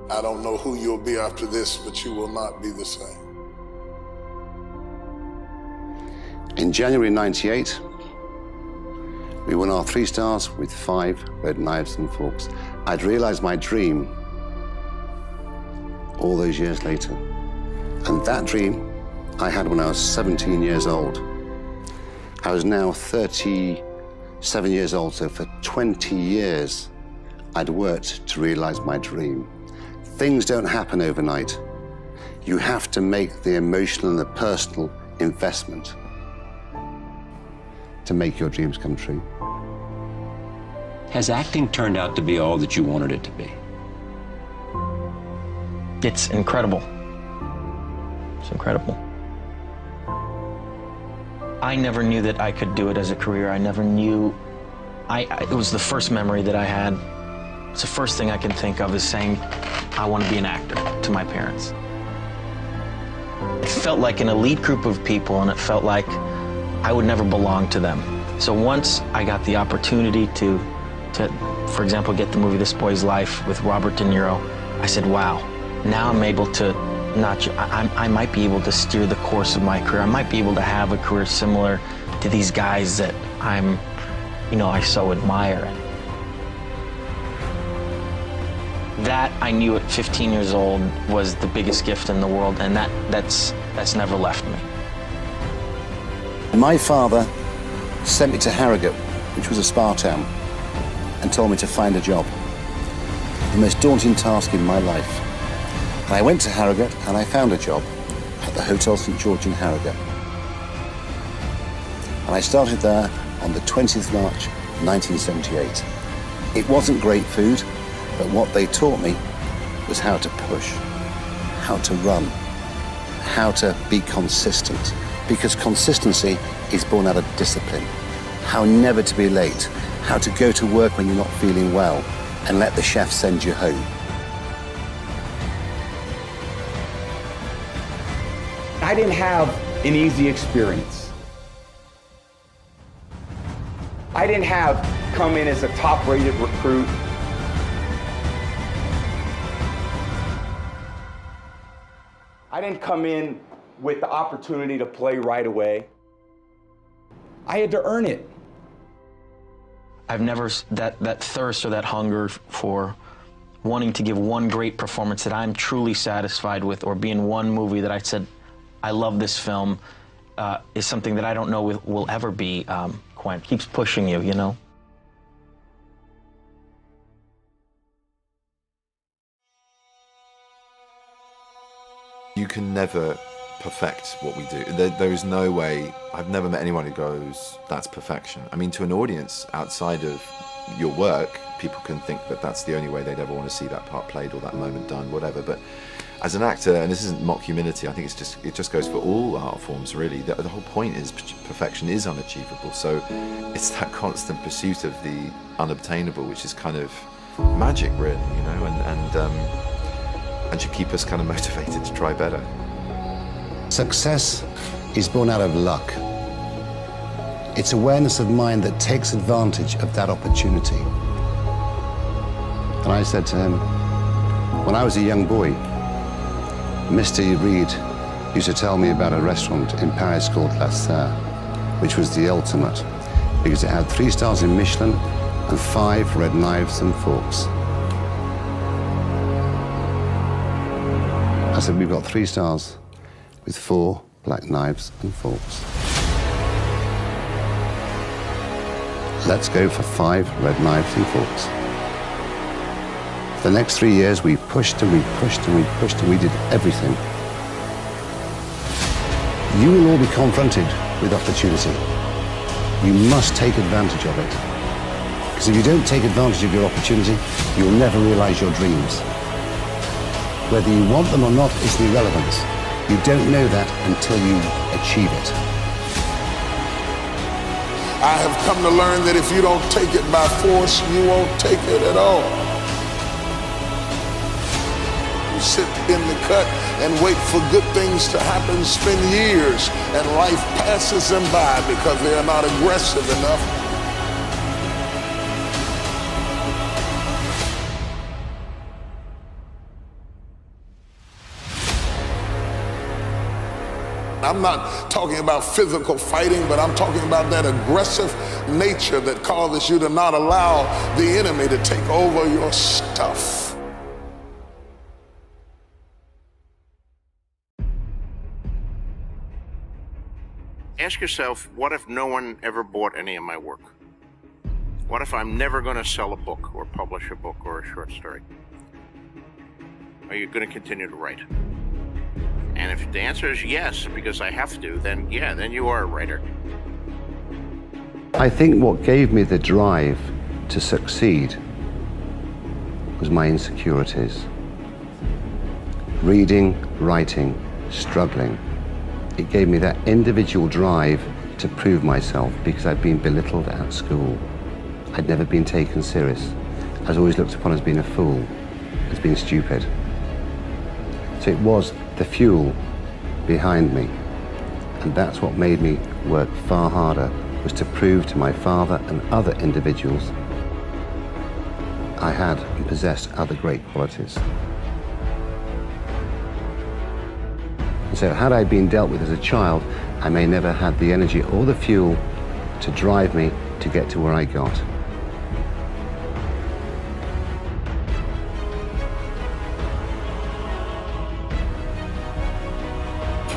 I don't know who you'll be after this, but you will not be the same. In January '98, we won our 3 stars with 5 red knives and forks. I'd realized my dream all those years later. And that dream I had when I was 17 years old. I was now 37 years old, so for 20 years, I'd worked to realize my dream. Things don't happen overnight. You have to make the emotional and the personal investment to make your dreams come true. Has acting turned out to be all that you wanted it to be? It's incredible. It's incredible. I never knew that I could do it as a career. I never knew. It was the first memory that I had. It's the first thing I can think of is saying, I want to be an actor, to my parents. It felt like an elite group of people, and it felt like I would never belong to them. So once I got the opportunity to, for example, get the movie This Boy's Life with Robert De Niro, I said, wow, now I'm able to I might be able to steer the course of my career. I might be able to have a career similar to these guys that I so admire. That I knew at 15 years old was the biggest gift in the world, and that's never left me. My father sent me to Harrogate, which was a spa town, and told me to find a job. The most daunting task in my life. And I went to Harrogate and I found a job at the Hotel St. George in Harrogate. And I started there on the 20th of March, 1978. It wasn't great food, but what they taught me was how to push, how to run, how to be consistent. Because consistency is born out of discipline. How never to be late, how to go to work when you're not feeling well, and let the chef send you home. I didn't have an easy experience. I didn't have come in as a top-rated recruit. I didn't come in with the opportunity to play right away. I had to earn it. I've never, that thirst or that hunger for wanting to give one great performance that I'm truly satisfied with, or be in one movie that I said, I love this film, is something that I don't know will ever be quenched. Keeps pushing you, you know? You can never perfect what we do. There is no way. I've never met anyone who goes, that's perfection. I mean, to an audience outside of your work, people can think that that's the only way they'd ever want to see that part played or that moment done, whatever. But as an actor, and this isn't mock humility, I think it just goes for all art forms, really. The whole point is perfection is unachievable. So it's that constant pursuit of the unobtainable, which is kind of magic, really, you know, and should keep us kind of motivated to try better. Success is born out of luck. It's awareness of mind that takes advantage of that opportunity. And I said to him, when I was a young boy, Mr. Reed used to tell me about a restaurant in Paris called La Serre, which was the ultimate, because it had 3 stars in Michelin and 5 red knives and forks. I said, we've got 3 stars with 4 black knives and forks. Let's go for 5 red knives and forks. For the next 3 years, we pushed and we pushed and we pushed and we did everything. You will all be confronted with opportunity. You must take advantage of it. Because if you don't take advantage of your opportunity, you'll never realize your dreams. Whether you want them or not is irrelevant. You don't know that until you achieve it. I have come to learn that if you don't take it by force, you won't take it at all. You sit in the cut and wait for good things to happen, spend years, and life passes them by because they are not aggressive enough. I'm not talking about physical fighting, but I'm talking about that aggressive nature that causes you to not allow the enemy to take over your stuff. Ask yourself, what if no one ever bought any of my work? What if I'm never going to sell a book or publish a book or a short story? Are you going to continue to write? And if the answer is yes, because I have to, then yeah, then you are a writer. I think what gave me the drive to succeed was my insecurities. Reading, writing, struggling. It gave me that individual drive to prove myself because I'd been belittled at school. I'd never been taken serious. I was always looked upon as being a fool, as being stupid. So it was the fuel behind me. And that's what made me work far harder, was to prove to my father and other individuals I had and possessed other great qualities. And so had I been dealt with as a child, I may never had the energy or the fuel to drive me to get to where I got.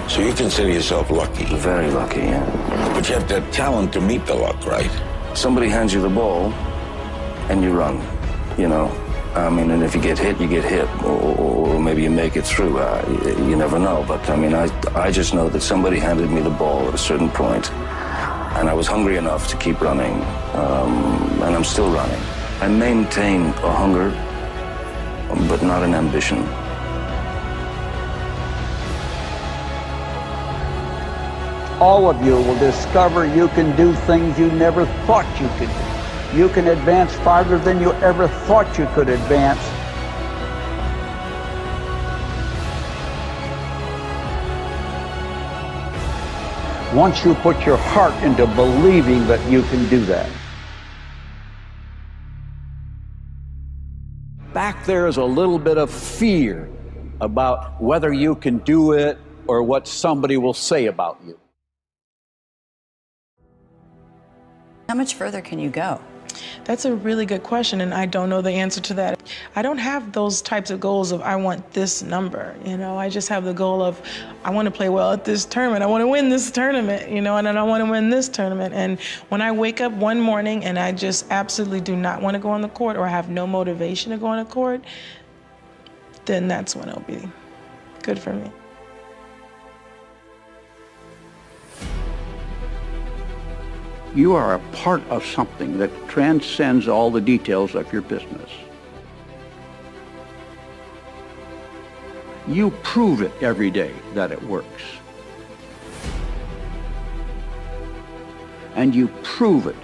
So you consider yourself lucky? Very lucky, yeah. But you have that talent to meet the luck, right? Somebody hands you the ball, and you run, you know. I mean, and if you get hit, or maybe you make it through. You never know. But I mean, I just know that somebody handed me the ball at a certain point, and I was hungry enough to keep running, and I'm still running. I maintain a hunger, but not an ambition. All of you will discover you can do things you never thought you could do. You can advance farther than you ever thought you could advance. Once you put your heart into believing that you can do that. Back there is a little bit of fear about whether you can do it or what somebody will say about you. How much further can you go? That's a really good question, and I don't know the answer to that. I don't have those types of goals of I want this number, you know. I just have the goal of I want to play well at this tournament. I want to win this tournament, you know, and then I want to win this tournament. And when I wake up one morning and I just absolutely do not want to go on the court or I have no motivation to go on the court, then that's when it'll be good for me. You are a part of something that transcends all the details of your business. You prove it every day that it works. And you prove it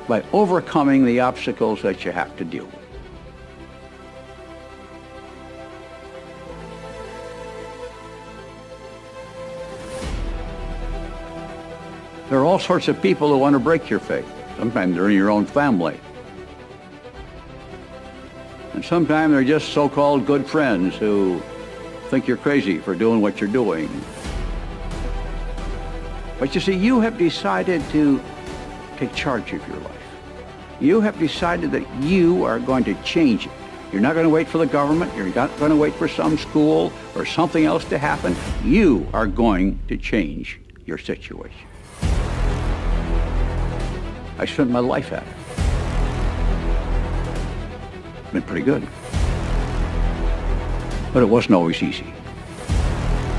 by overcoming the obstacles that you have to deal with. There are all sorts of people who want to break your faith. Sometimes they're in your own family. And sometimes they're just so-called good friends who think you're crazy for doing what you're doing. But you see, you have decided to take charge of your life. You have decided that you are going to change it. You're not going to wait for the government. You're not going to wait for some school or something else to happen. You are going to change your situation. I spent my life at it. It's been pretty good. But it wasn't always easy.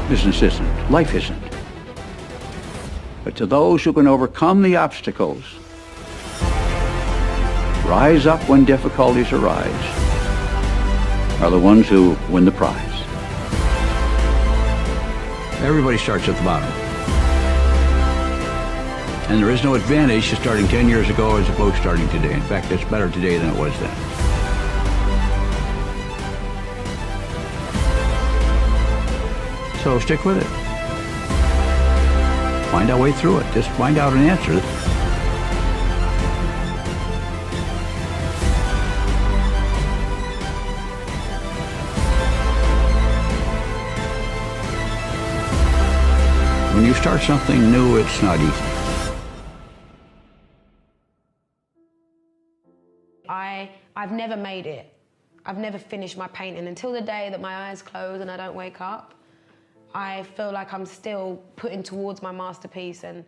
Business isn't. Life isn't. But to those who can overcome the obstacles, rise up when difficulties arise, are the ones who win the prize. Everybody starts at the bottom. And there is no advantage to starting 10 years ago as opposed to starting today. In fact, it's better today than it was then. So stick with it. Find our way through it. Just find out an answer. When you start something new, it's not easy. I've never made it. I've never finished my painting until the day that my eyes close and I don't wake up. I feel like I'm still putting towards my masterpiece, and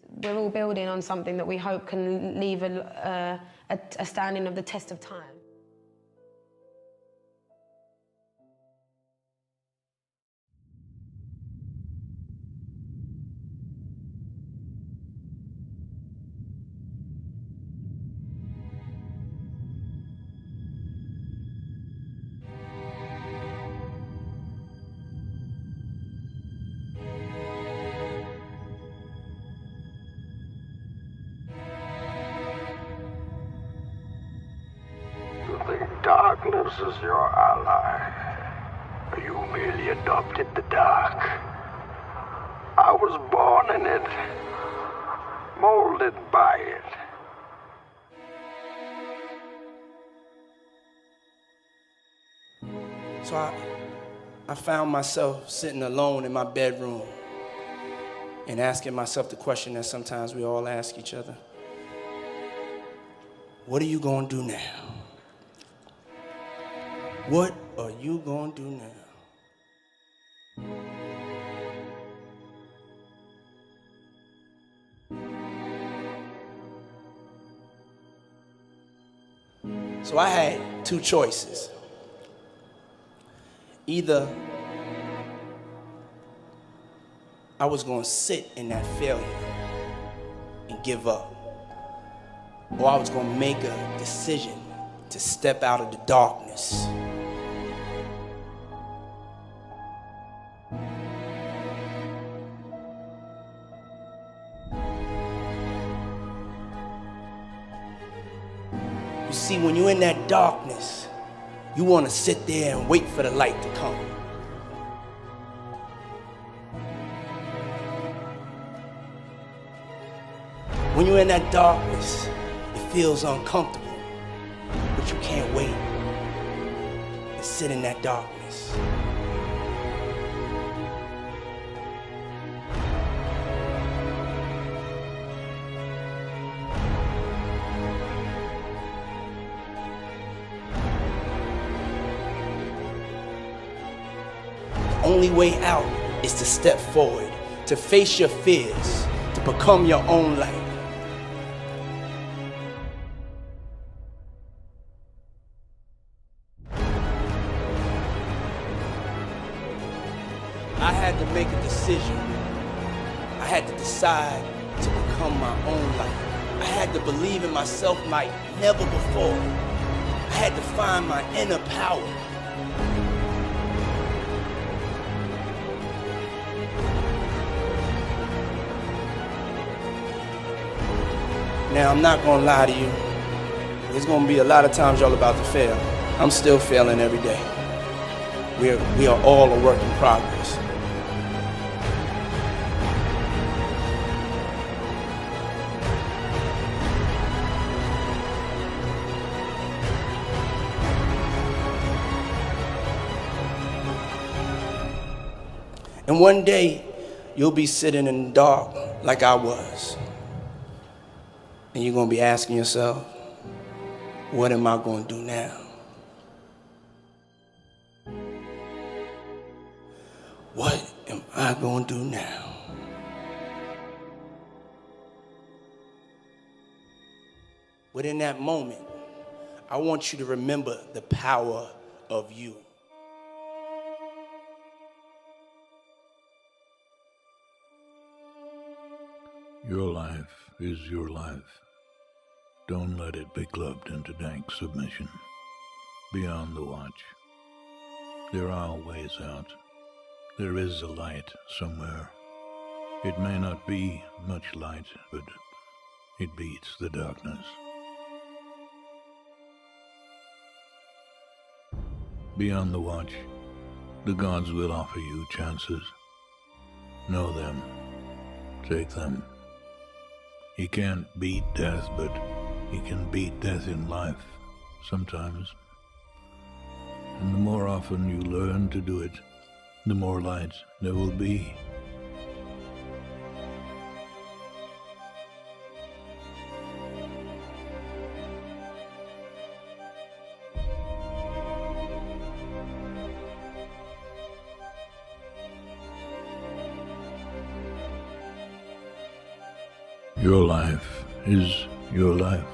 we're all building on something that we hope can leave a standing of the test of time. Darkness is your ally. You merely adopted the dark. I was born in it, molded by it. So I found myself sitting alone in my bedroom and asking myself the question that sometimes we all ask each other. What are you gonna do now? What are you gonna do now? So I had two choices. Either I was gonna sit in that failure and give up, or I was gonna make a decision to step out of the darkness. You see, when you're in that darkness, you want to sit there and wait for the light to come. When you're in that darkness, it feels uncomfortable, but you can't wait and sit in that darkness. The only way out is to step forward, to face your fears, to become your own light. I had to make a decision. I had to decide to become my own light. I had to believe in myself like never before. I had to find my inner power. Now, I'm not gonna lie to you. There's gonna be a lot of times y'all about to fail. I'm still failing every day. We are all a work in progress. And one day, you'll be sitting in the dark like I was. And you're gonna be asking yourself, what am I gonna do now? What am I gonna do now? But in that moment, I want you to remember the power of you. Your life is your life. Don't let it be clubbed into dank submission. Beyond the watch, there are ways out. There is a light somewhere. It may not be much light, but it beats the darkness. Beyond the watch, the gods will offer you chances. Know them. Take them. He can't beat death, but he can beat death in life, sometimes. And the more often you learn to do it, the more light there will be. Your life is your life.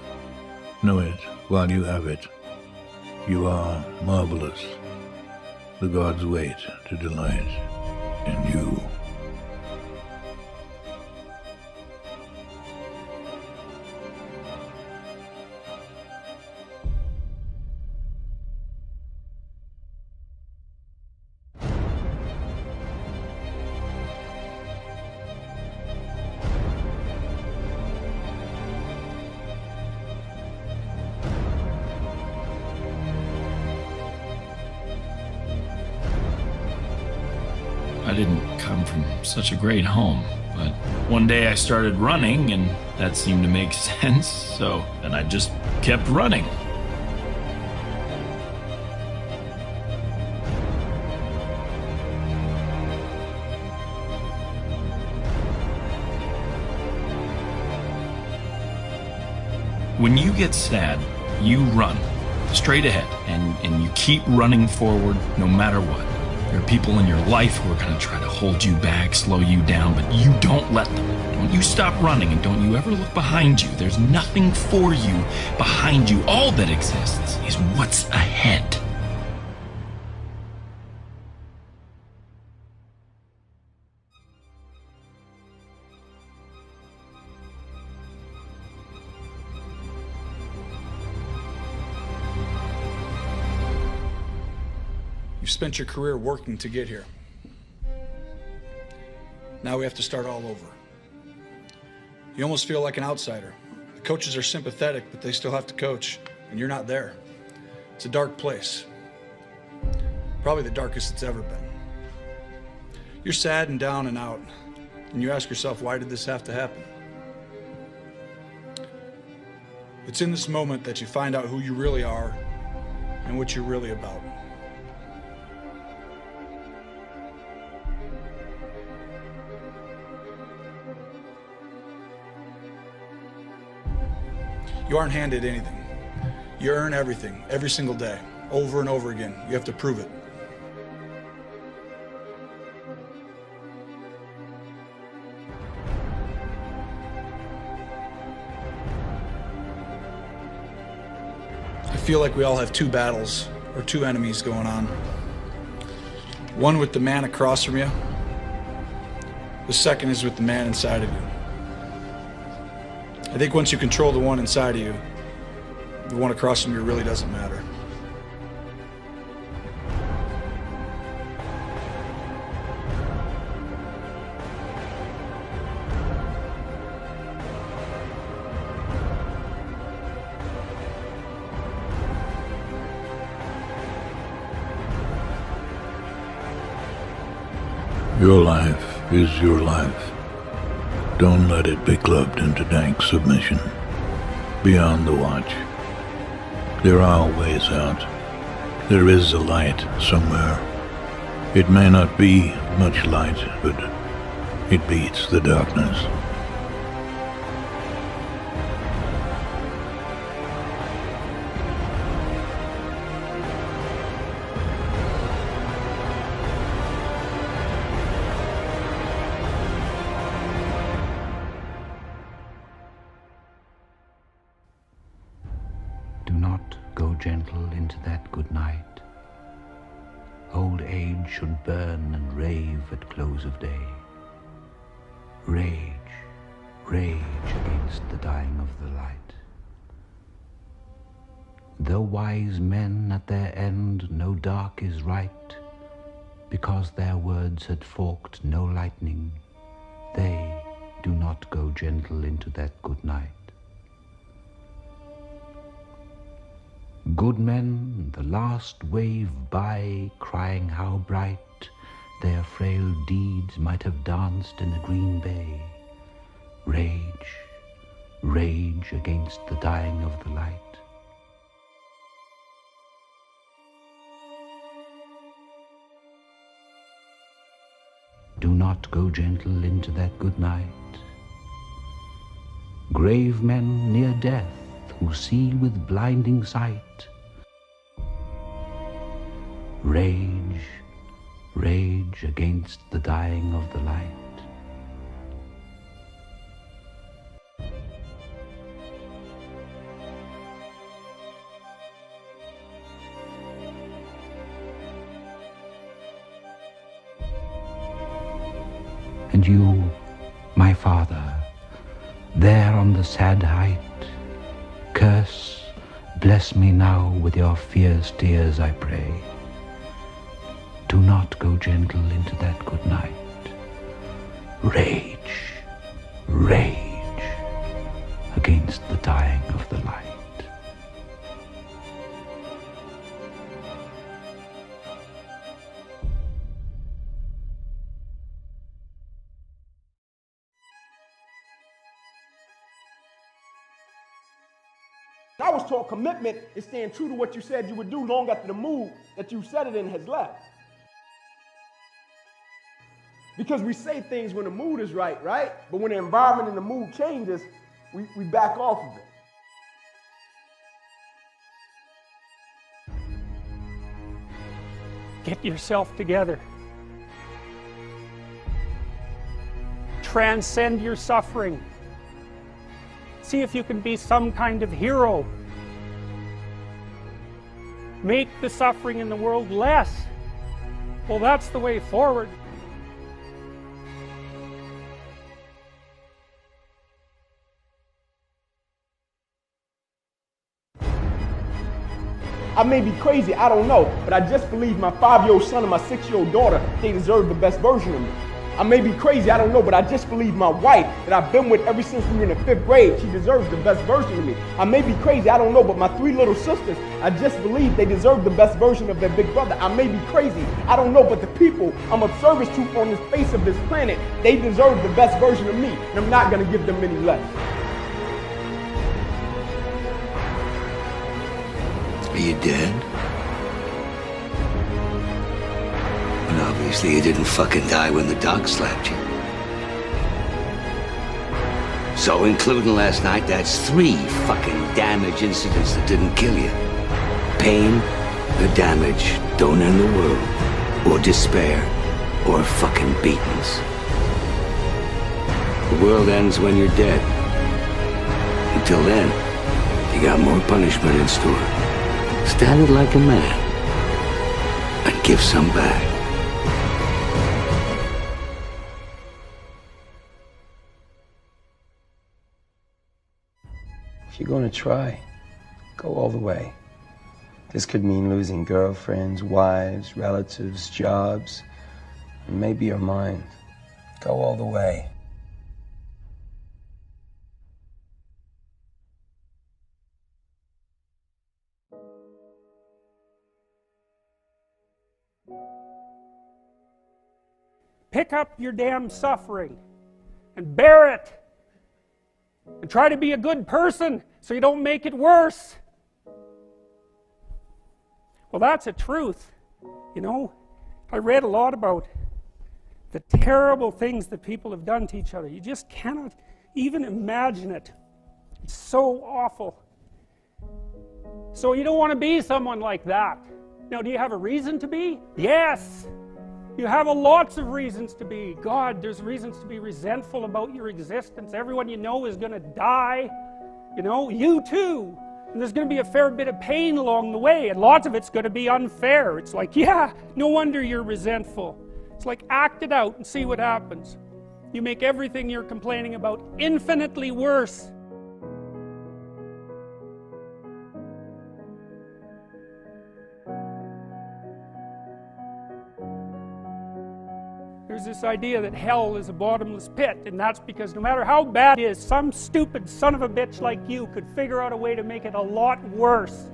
Know it while you have it. You are marvelous. The gods wait to delight in you. I didn't come from such a great home, but one day I started running and that seemed to make sense, so then I just kept running. When you get sad, you run straight ahead and you keep running forward no matter what. There are people in your life who are going to try to hold you back, slow you down, but you don't let them. Don't you stop running, and don't you ever look behind you. There's nothing for you behind you. All that exists is what's ahead. You've spent your career working to get here. Now we have to start all over. You almost feel like an outsider. The coaches are sympathetic, but they still have to coach, and you're not there. It's a dark place. Probably the darkest it's ever been. You're sad and down and out, and you ask yourself, why did this have to happen? It's in this moment that you find out who you really are and what you're really about. You aren't handed anything. You earn everything, every single day, over and over again. You have to prove it. I feel like we all have two battles, or two enemies going on. One with the man across from you. The second is with the man inside of you. I think once you control the one inside of you, the one across from you really doesn't matter. Your life is your life. Don't let it be clubbed into dank submission. Beyond the watch, there are ways out. There is a light somewhere. It may not be much light, but it beats the darkness. Do not go gentle into that good night. Old age should burn and rave at close of day. Rage, rage against the dying of the light. Though wise men at their end know dark is right, because their words had forked no lightning, they do not go gentle into that good night. Good men, the last wave by, crying how bright their frail deeds might have danced in a green bay. Rage, rage against the dying of the light. do not go gentle into that good night. Grave men near death who see with blinding sight. Rage, rage against the dying of the light. And you, my father, there on the sad height, curse, bless me now with your fierce tears, I pray. Do not go gentle into that good night. Rage, rage against the dying of the light. I was taught commitment is staying true to what you said you would do long after the mood that you said it in has left. Because we say things when the mood is right? But when the environment and the mood changes, we back off of it. Get yourself together. Transcend your suffering. See if you can be some kind of hero. Make the suffering in the world less. Well, that's the way forward. I may be crazy, I don't know, but I just believe my 5-year-old son and my 6-year-old daughter, they deserve the best version of me. I may be crazy, I don't know, but I just believe my wife that I've been with ever since we were in the 5th grade, she deserves the best version of me. I may be crazy, I don't know, but my 3 little sisters, I just believe they deserve the best version of their big brother. I may be crazy, I don't know, but the people I'm of service to on the face of this planet, they deserve the best version of me, and I'm not going to give them any less. Are you dead? And obviously you didn't fucking die when the dog slapped you. So including last night, that's 3 fucking damage incidents that didn't kill you. Pain or damage don't end the world, or despair, or fucking beatings. The world ends when you're dead. Until then, you got more punishment in store. Stand it like a man, and give some back. If you're gonna try, go all the way. This could mean losing girlfriends, wives, relatives, jobs, and maybe your mind. Go all the way. Pick up your damn suffering and bear it. And try to be a good person so you don't make it worse. Well, that's a truth. You know, I read a lot about the terrible things that people have done to each other. You just cannot even imagine it. It's so awful. So you don't want to be someone like that. Now, do you have a reason to be? Yes. You have lots of reasons to be. God, there's reasons to be resentful about your existence. Everyone you know is going to die. You know, you too. And there's going to be a fair bit of pain along the way, and lots of it's going to be unfair. It's like, yeah, no wonder you're resentful. It's like, act it out and see what happens. You make everything you're complaining about infinitely worse. There's this idea that hell is a bottomless pit, and that's because no matter how bad it is, some stupid son of a bitch like you could figure out a way to make it a lot worse.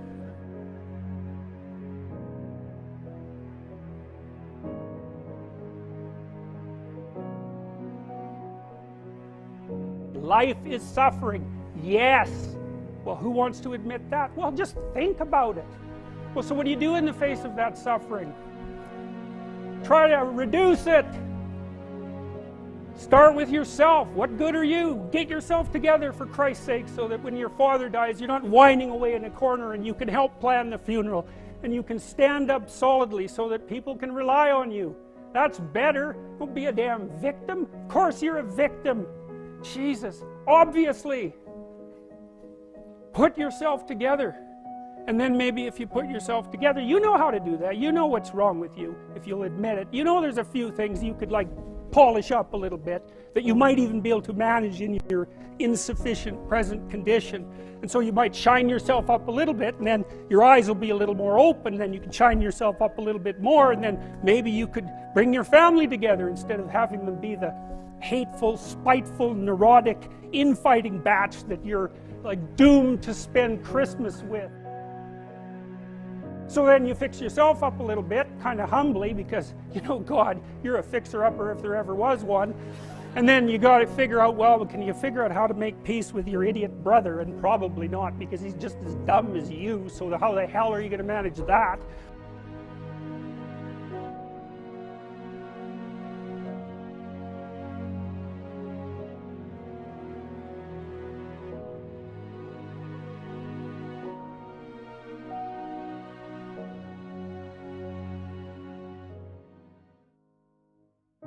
Life is suffering, yes. Well, who wants to admit that? Well, just think about it. Well, so what do you do in the face of that suffering? Try to reduce it. Start with yourself. What good are you? Get yourself together for Christ's sake, so that when your father dies, you're not whining away in a corner, and you can help plan the funeral, and you can stand up solidly so that people can rely on you. That's better. Don't be a damn victim. Of course you're a victim. Jesus, obviously. Put yourself together. And then maybe if you put yourself together, you know how to do that. You know what's wrong with you, if you'll admit it. You know there's a few things you could like polish up a little bit, that you might even be able to manage in your insufficient present condition. And so you might shine yourself up a little bit, and then your eyes will be a little more open, then you can shine yourself up a little bit more, and then maybe you could bring your family together instead of having them be the hateful, spiteful, neurotic, infighting batch that you're like doomed to spend Christmas with. So then you fix yourself up a little bit, kind of humbly, because, you know, God, you're a fixer-upper if there ever was one. And then you got to figure out, well, can you figure out how to make peace with your idiot brother? And probably not, because he's just as dumb as you, so how the hell are you going to manage that?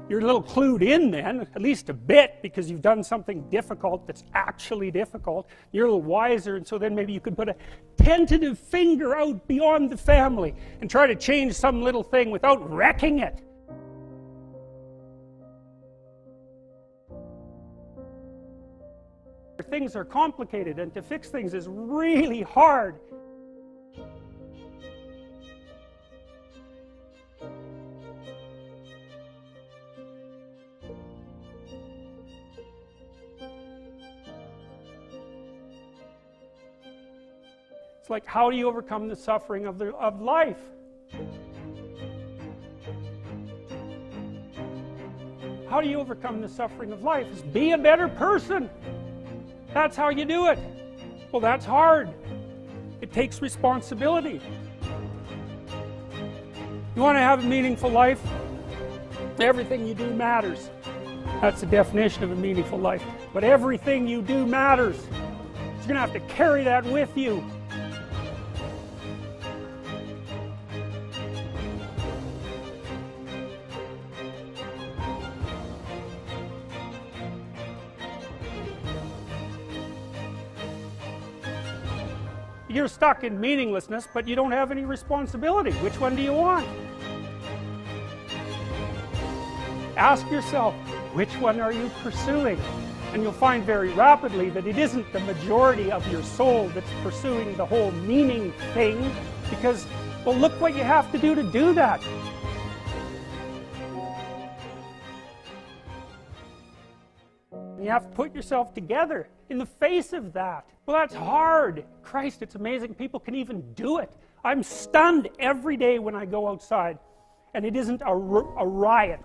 You're a little clued in then, at least a bit, because you've done something difficult that's actually difficult. You're a little wiser, and so then maybe you could put a tentative finger out beyond the family and try to change some little thing without wrecking it. Things are complicated, and to fix things is really hard. It's like, how do you overcome the suffering of life? How do you overcome the suffering of life? Is be a better person. That's how you do it. Well, that's hard. It takes responsibility. You want to have a meaningful life? Everything you do matters. That's the definition of a meaningful life. But everything you do matters. You're going to have to carry that with you. You're stuck in meaninglessness, but you don't have any responsibility. Which one do you want? Ask yourself, which one are you pursuing? And you'll find very rapidly that it isn't the majority of your soul that's pursuing the whole meaning thing, because, well, look what you have to do that. You have to put yourself together in the face of that. Well, that's hard. Christ, it's amazing people can even do it. I'm stunned every day when I go outside, and it isn't a riot.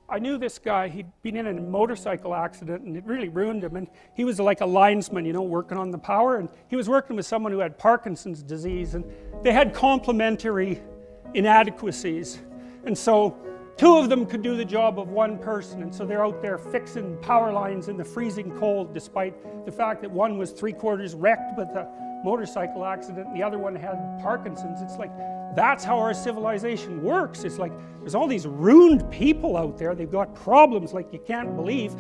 I knew this guy. He'd been in a motorcycle accident, and it really ruined him. And he was like a linesman, you know, working on the power. And he was working with someone who had Parkinson's disease, and they had complementary inadequacies. And so two of them could do the job of one person, and so they're out there fixing power lines in the freezing cold, despite the fact that one was 3/4 wrecked with a motorcycle accident and the other one had Parkinson's. It's like, that's how our civilization works. It's like, there's all these ruined people out there, they've got problems like you can't believe.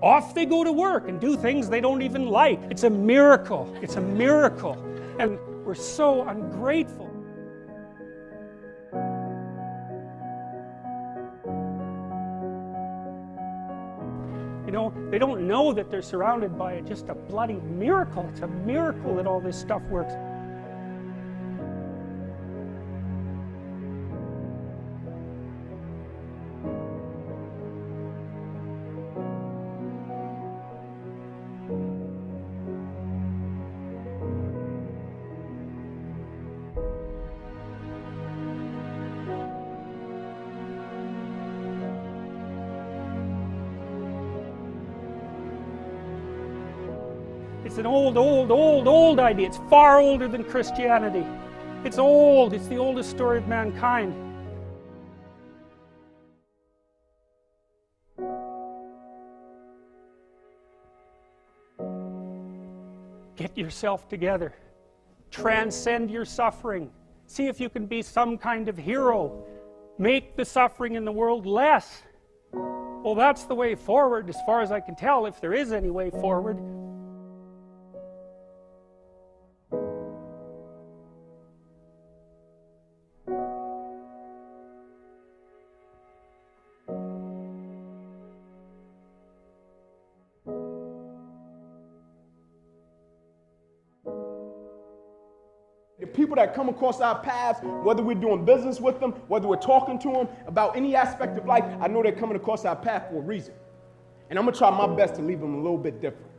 Off they go to work and do things they don't even like. It's a miracle. It's a miracle. And we're so ungrateful. You know, they don't know that they're surrounded by just a bloody miracle. It's a miracle that all this stuff works. It's an old idea. It's far older than Christianity. It's old. It's the oldest story of mankind. Get yourself together. Transcend your suffering. See if you can be some kind of hero. Make the suffering in the world less. Well, that's the way forward, as far as I can tell, if there is any way forward. The people that come across our paths, whether we're doing business with them, whether we're talking to them about any aspect of life, I know they're coming across our path for a reason. And I'm going to try my best to leave them a little bit different.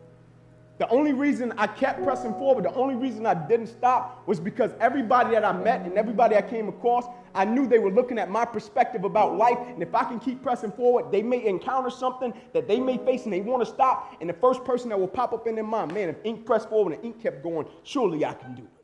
The only reason I kept pressing forward, the only reason I didn't stop was because everybody that I met and everybody I came across, I knew they were looking at my perspective about life. And if I can keep pressing forward, they may encounter something that they may face and they want to stop. And the first person that will pop up in their mind, man, if ink pressed forward and ink kept going, surely I can do it.